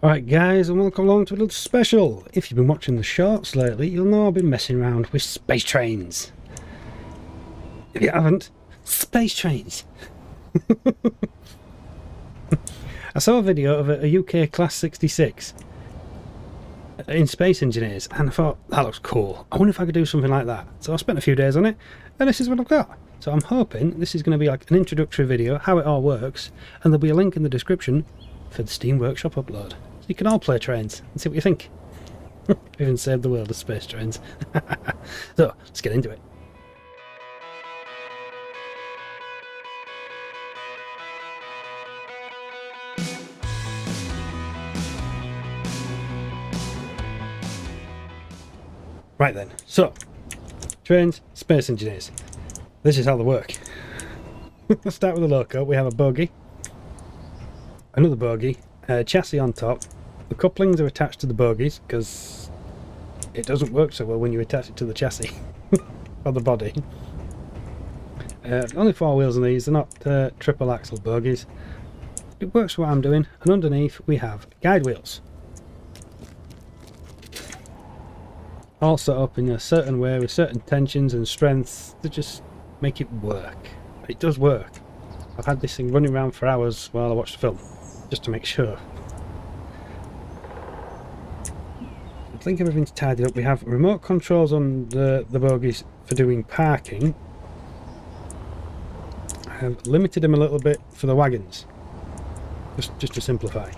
Alright guys, and welcome along to a little special. If you've been watching the shorts lately, you'll know I've been messing around with space trains. If you haven't, space trains. I saw a video of a UK Class 66 in Space Engineers and I thought, that looks cool. I wonder if I could do something like that. So I spent a few days on it and this is what I've got. So I'm hoping this is going to be like an introductory video, how it all works, and there'll be a link in the description for the Steam Workshop upload. So you can all play trains and see what you think. Even save the world of space trains. So, let's get into it. Right then, so, trains, space engineers. This is how they work. Let's start with the loco. We have a bogie, another bogie, a chassis on top. The couplings are attached to the bogies because it doesn't work so well when you attach it to the chassis or the body. Only 4 wheels on these, they're not triple axle bogies. It works for what I'm doing, and underneath we have guide wheels. All set up in a certain way with certain tensions and strengths to just make it work. It does work. I've had this thing running around for hours while I watched the film, just to make sure. I think everything's tidied up. We have remote controls on the bogies for doing parking. I have limited them a little bit for the wagons, just to simplify.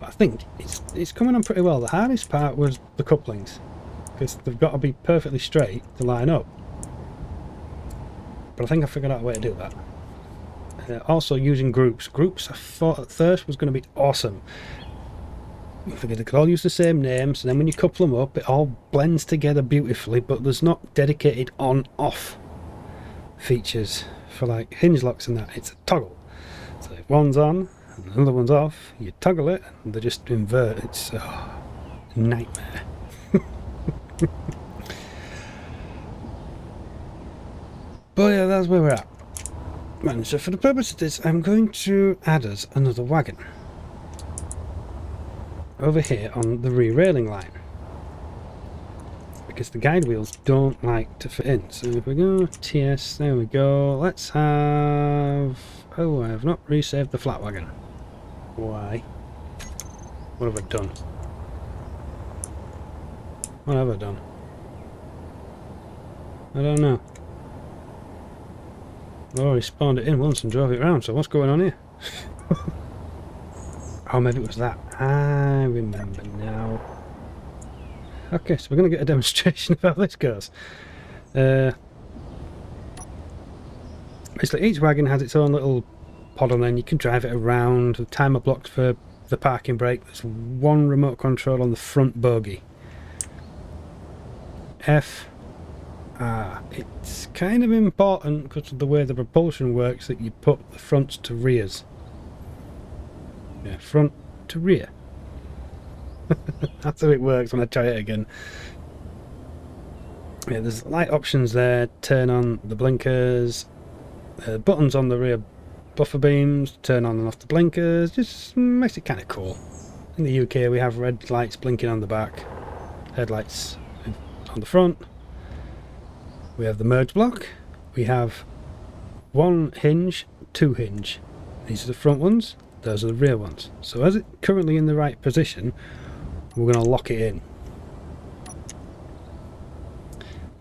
But I think it's coming on pretty well. The hardest part was the couplings, because they've got to be perfectly straight to line up. But I think I figured out a way to do that. Also using groups. Groups I thought at first was going to be awesome. I figured they could all use the same names, and then when you couple them up it all blends together beautifully, but there's not dedicated on-off features for like hinge locks and that. It's a toggle. So if one's on and another one's off, you toggle it and they just invert. It's a nightmare. But yeah, that's where we're at. Right, so for the purpose of this, I'm going to add us another wagon over here on the rear railing line, because the guide wheels don't like to fit in. So if we go TS, there we go. Let's have... oh, I have not resaved the flat wagon. Why? What have I done? What have I done? I don't know. I already spawned it in once and drove it around, so what's going on here? Oh, maybe it was that. I remember now. Okay, so we're going to get a demonstration of how this goes. Basically, each wagon has its own little pod on, then you can drive it around. The timer blocked for the parking brake. There's one remote control on the front bogie. It's kind of important because of the way the propulsion works that you put the fronts to rears. Yeah, front to rear. That's how it works when I try it again. Yeah, there's light options there. Turn on the blinkers. Buttons on the rear buffer beams. Turn on and off the blinkers. Just makes it kind of cool. In the UK we have red lights blinking on the back. Headlights on the front. We have the merge block. We have one hinge, two hinge. These are the front ones. Those are the rear ones. So as it's currently in the right position, we're going to lock it in.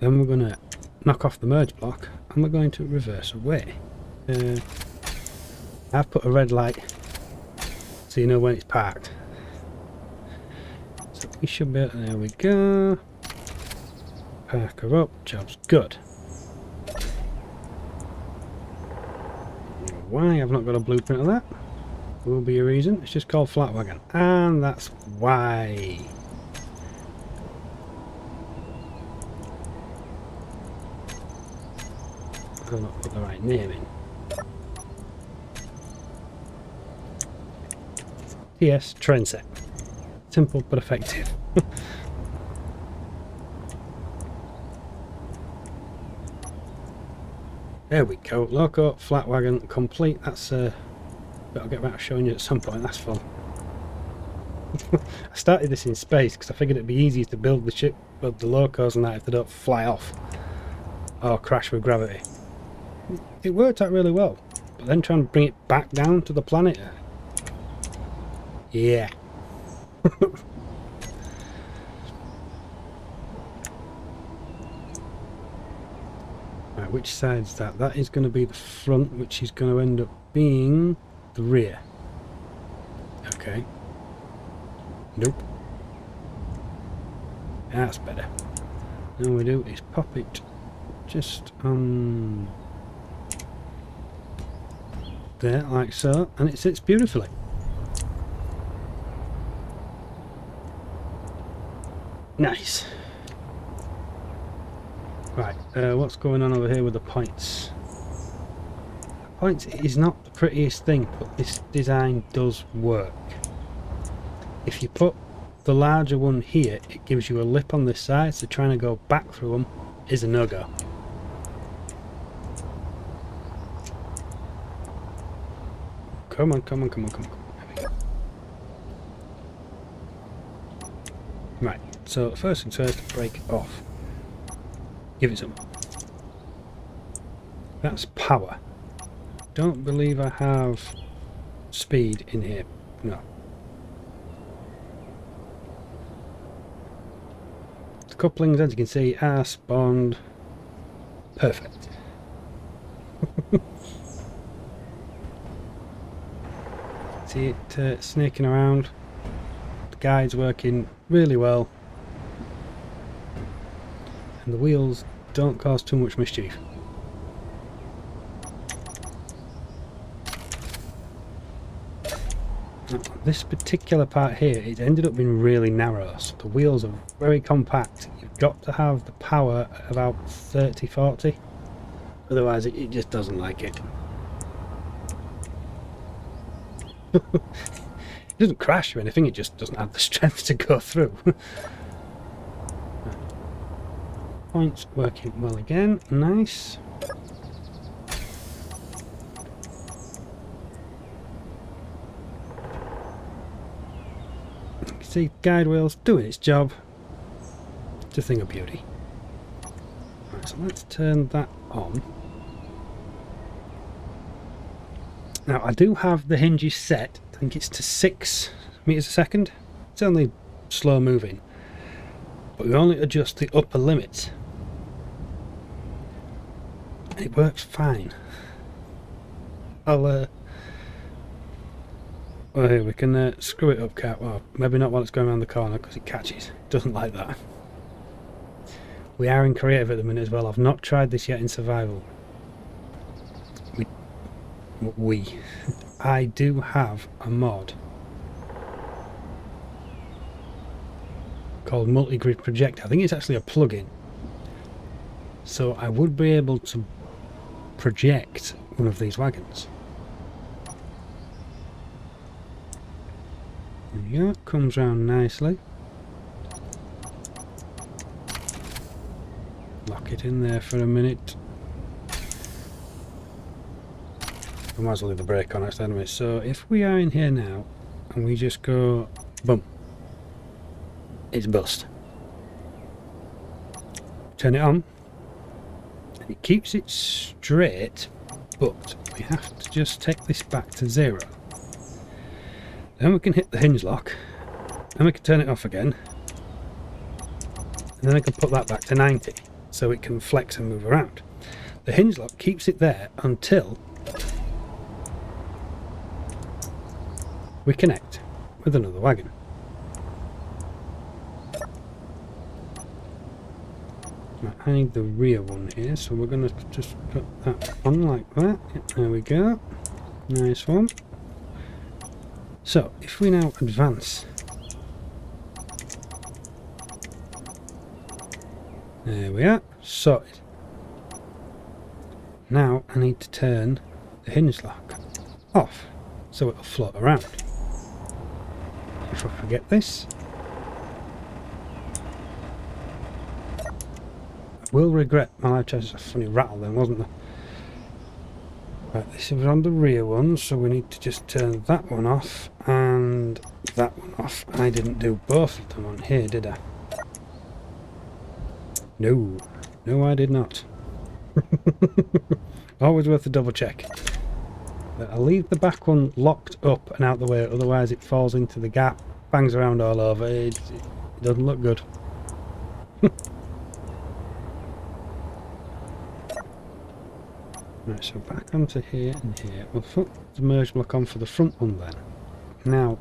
Then we're going to knock off the merge block and we're going to reverse away. I've put a red light so you know when it's parked. So we should be, there we go. Park her up, job's good. Why I've not got a blueprint of that will be a reason. It's just called flat wagon, and that's why. I've not put the right name in. TS train set. Simple but effective. There we go, loco, flat wagon, complete. That's I'll get back to showing you at some point, that's fun. I started this in space because I figured it'd be easier to build the ship, build the locos and that if they don't fly off or crash with gravity. It worked out really well, but then trying to bring it back down to the planet, yeah. Right, which side's that? That is going to be the front, which is going to end up being the rear. Okay. Nope. That's better. All we do is pop it just on there, like so, and it sits beautifully. Nice. Right, what's going on over here with the points? Points is not the prettiest thing, but this design does work. If you put the larger one here, it gives you a lip on this side, so trying to go back through them is a no-go. Come on, come on, come on, come on. There we go. Right, so first things first, break it off. Give it some. That's power. Don't believe I have speed in here. No. The couplings, as you can see, are spawned perfect. See it snaking around. The guide's working really well. And the wheels don't cause too much mischief. Now, this particular part here, it ended up being really narrow, so the wheels are very compact. You've got to have the power at about 30-40, otherwise it just doesn't like it. It doesn't crash or anything, it just doesn't have the strength to go through. Points working well again, nice. You can see guide wheels doing its job. It's a thing of beauty. Right, so let's turn that on. Now I do have the hinges set, I think it's to 6 meters a second. It's only slow moving, but we only adjust the upper limit. And it works fine. Well, here we can screw it up, cat. Well, maybe not while it's going around the corner because it catches. It doesn't like that. We are in creative at the minute as well. I've not tried this yet in survival. I do have a mod called Multi-Grid Projector. I think it's actually a plugin. So I would be able to project one of these wagons. There you go, comes round nicely. Lock it in there for a minute. I might as well leave the brake on actually anyway. So if we are in here now and we just go boom, it's bust. Turn it on. It keeps it straight, but we have to just take this back to 0. Then we can hit the hinge lock, and we can turn it off again, and then I can put that back to 90 so it can flex and move around. The hinge lock keeps it there until we connect with another wagon. Right, I need the rear one here, so we're going to just put that on like that. Yep, there we go. Nice one. So, if we now advance, there we are, sorted. Now I need to turn the hinge lock off so it'll float around. If I forget this, I will regret my life choice. A funny rattle then, wasn't there? Right, this is on the rear one, so we need to just turn that one off and and that one off. I didn't do both of them on here, did I? No. No, I did not. Always worth a double check. But I'll leave the back one locked up and out the way, otherwise it falls into the gap, bangs around all over. It doesn't look good. Right, so back onto here and here. We'll put the merge block on for the front one then. Now,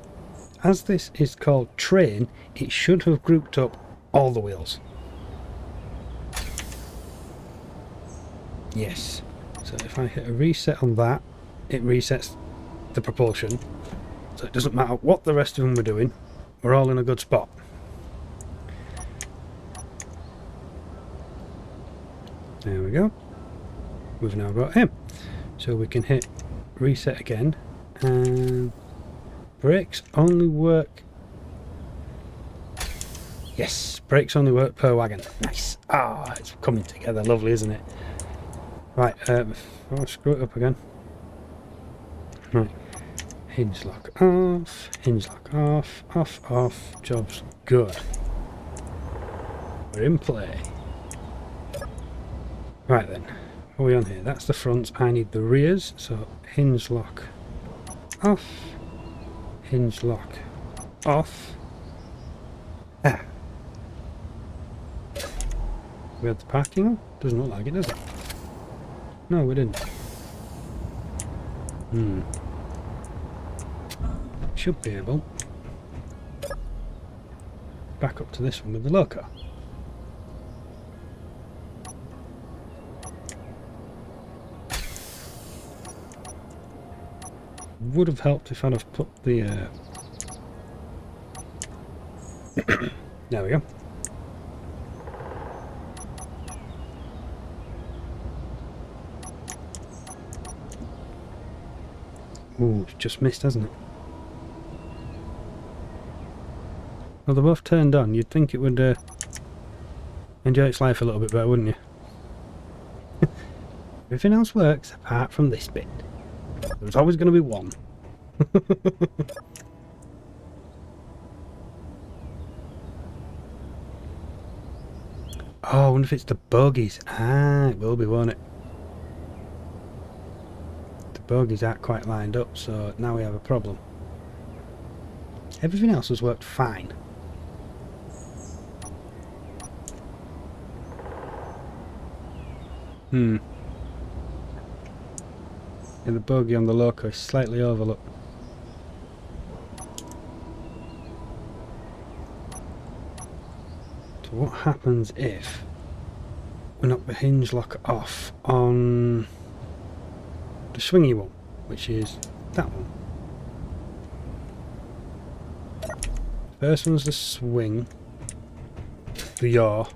as this is called train, it should have grouped up all the wheels. Yes. So if I hit a reset on that, it resets the propulsion. So it doesn't matter what the rest of them were doing, we're all in a good spot. There we go. We've now got him. So we can hit reset again, and brakes only work. Yes, brakes only work per wagon. Nice. Ah, it's coming together lovely, isn't it? Right, I'll screw it up again. Right, hinge lock off, off, job's good. We're in play. Right then, what are we on here? That's the front, I need the rears, so hinge lock off, hinge lock off. Ah. We had the parking on? Doesn't look like it, does it? No, we didn't. Should be able. Back up to this one with the loco. Would have helped if I'd have put the there we go. Ooh, it's just missed, hasn't it? Well, they're both turned on. You'd think it would enjoy its life a little bit better, wouldn't you? Everything else works apart from this bit. There's always going to be one. Oh, I wonder if it's the bogies. Ah, it will be, won't it? The bogies aren't quite lined up, so now we have a problem. Everything else has worked fine. And the bogie on the loco is slightly overlooked. So what happens if we knock the hinge lock off on the swingy one, which is that one? First one's the swing, the yaw.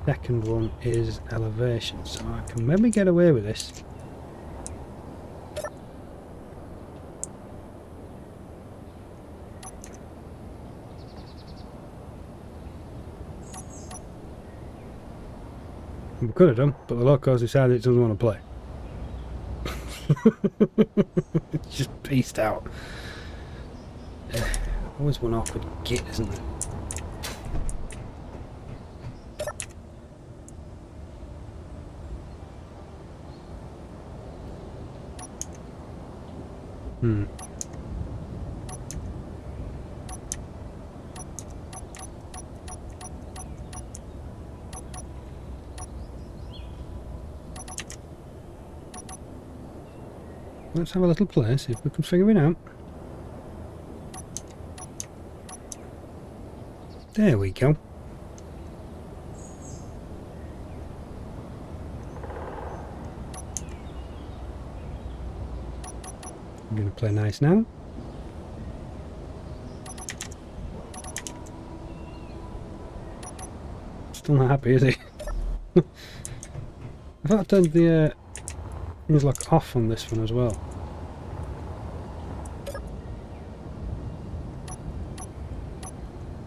Second one is elevation, so I can maybe get away with this. We could have done, but the loco's decided it doesn't want to play. It's just pieced out. Always one awkward git, isn't there? Let's have a little play, see if we can figure it out. There we go. I'm going to play nice now. Still not happy, is he? I thought I turned the hinge lock off on this one as well.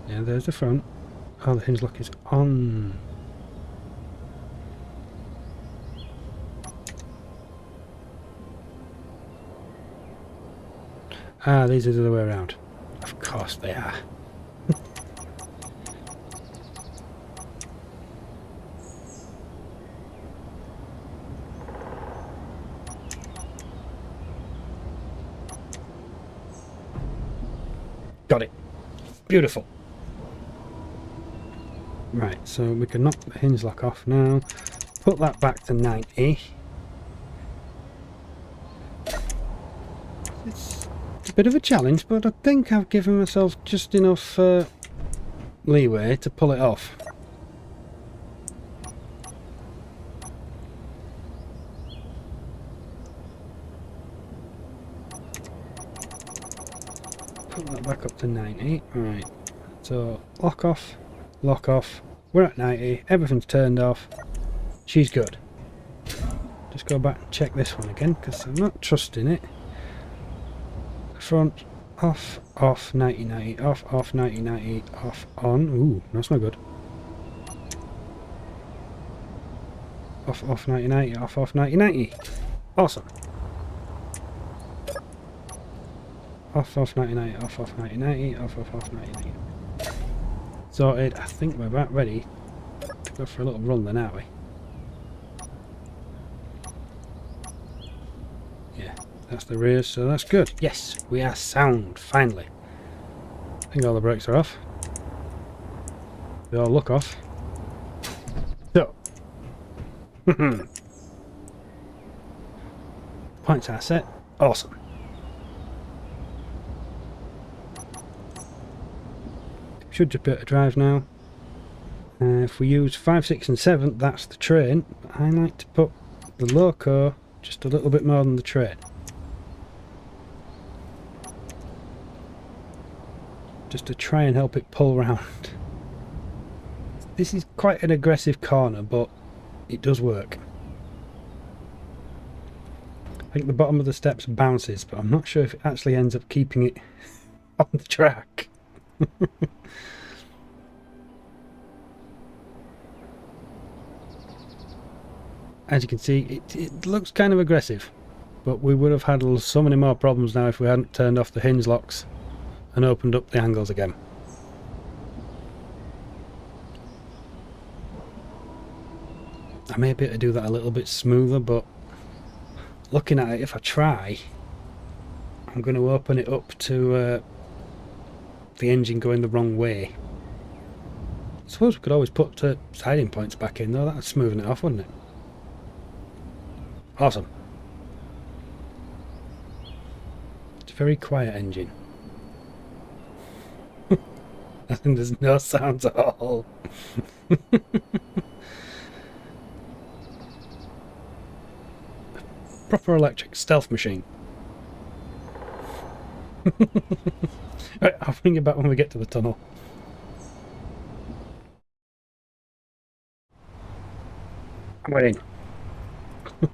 Yeah, there's the front. Oh, the hinge lock is on. Ah, these are the other way around. Of course they are. Got it. Beautiful. Right, so we can knock the hinge lock off now. Put that back to 90. It's a bit of a challenge, but I think I've given myself just enough leeway to pull it off. Put that back up to 90. Right, so lock off, lock off. We're at 90, everything's turned off. She's good. Just go back and check this one again because I'm not trusting it. Front, off, off, 90, 90, off, 90, 90, off, on. Ooh, that's not good. Off, 90, 90, off, 90, 90. Awesome. Off, 90, 90, off, 90, 90, off, 90, 90. Sorted. I think we're about ready to go for a little run then, aren't we? Yeah, that's the rear, so that's good. Yes, we are sound, finally. I think all the brakes are off. They all look off. So. Points are set. Awesome. Should just be able to drive now. If we use 5, 6 and 7, that's the train. I like to put the loco just a little bit more than the train. Just to try and help it pull round. This is quite an aggressive corner, but it does work. I think the bottom of the steps bounces, but I'm not sure if it actually ends up keeping it on the track. As you can see, it looks kind of aggressive, but we would have had so many more problems now if we hadn't turned off the hinge locks and opened up the angles again. I may be able to do that a little bit smoother, but looking at it, if I try, I'm going to open it up to the engine going the wrong way. I suppose we could always put siding points back in though, that'd smoothen it off, wouldn't it? Awesome. It's a very quiet engine. I think there's no sounds at all. Proper electric stealth machine. Right, I'll bring you back when we get to the tunnel. We're in. I've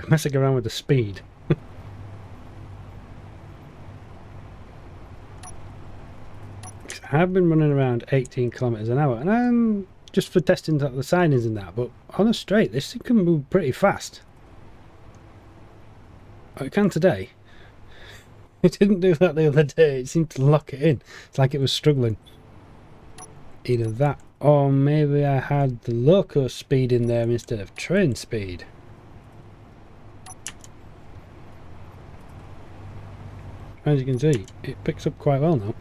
been messing around with the speed. I've been running around 18 kilometers an hour, and I'm just for testing the signings and that, but on a straight this thing can move pretty fast. It can today. It didn't do that the other day. It seemed to lock it in. It's like it was struggling. Either that, or maybe I had the loco speed in there instead of train speed. As you can see, it picks up quite well now.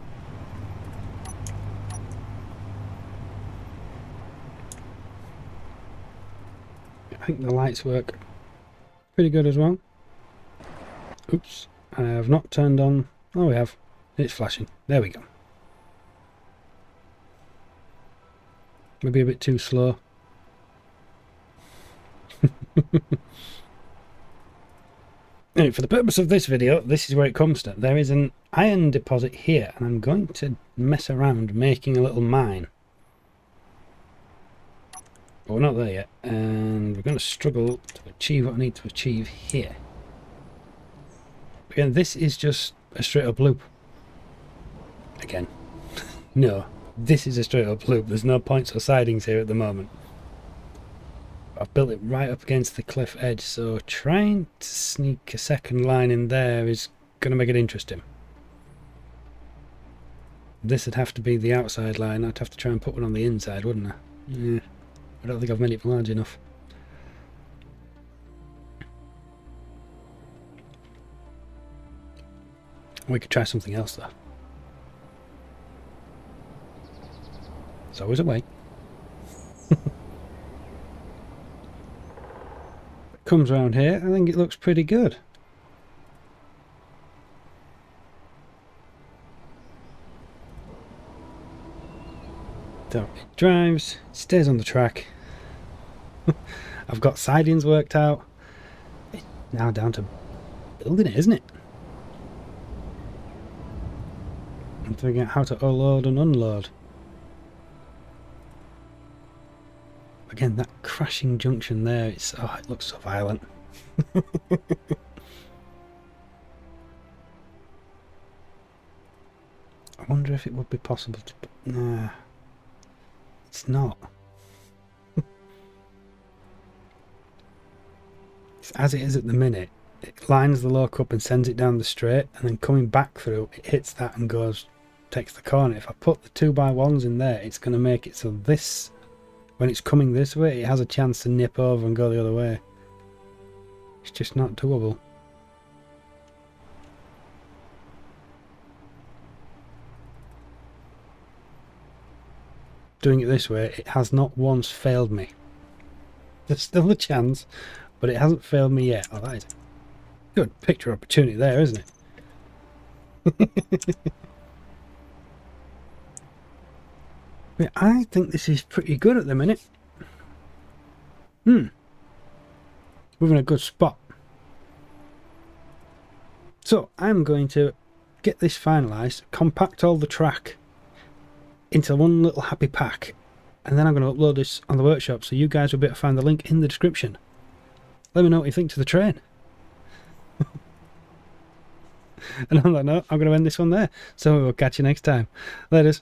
I think the lights work pretty good as well. Oops, I have not turned on. Oh, we have. It's flashing. There we go. Maybe a bit too slow. Anyway, for the purpose of this video, this is where it comes to. There is an iron deposit here, and I'm going to mess around making a little mine. But we're not there yet, and we're going to struggle to achieve what I need to achieve here. Again, this is just a straight up loop. Again, no, this is a straight up loop. There's no points or sidings here at the moment. I've built it right up against the cliff edge, so trying to sneak a second line in there is going to make it interesting. This would have to be the outside line. I'd have to try and put one on the inside, wouldn't I? Yeah. I don't think I've made it large enough. We could try something else though. There's always a way. Comes round here, I think it looks pretty good. So it drives, stays on the track. I've got sidings worked out. It's now down to building it, isn't it? And figuring out how to unload and unload. Again, that crashing junction there, it looks so violent. I wonder if it would be possible to... Nah, it's not. It's as it is at the minute. It lines the lock up and sends it down the straight, and then coming back through, it hits that and takes the corner. If I put the 2x1s in there, it's going to make it so this... When it's coming this way, it has a chance to nip over and go the other way. It's just not doable. Doing it this way, it has not once failed me. There's still a chance, but it hasn't failed me yet. Oh, that is a good picture opportunity there, isn't it? Yeah, I think this is pretty good at the minute. We're in a good spot. So I'm going to get this finalised, compact all the track into one little happy pack, and then I'm going to upload this on the workshop, so you guys will be able to find the link in the description. Let me know what you think to the train. And on that note, I'm going to end this one there. So we'll catch you next time. Laters.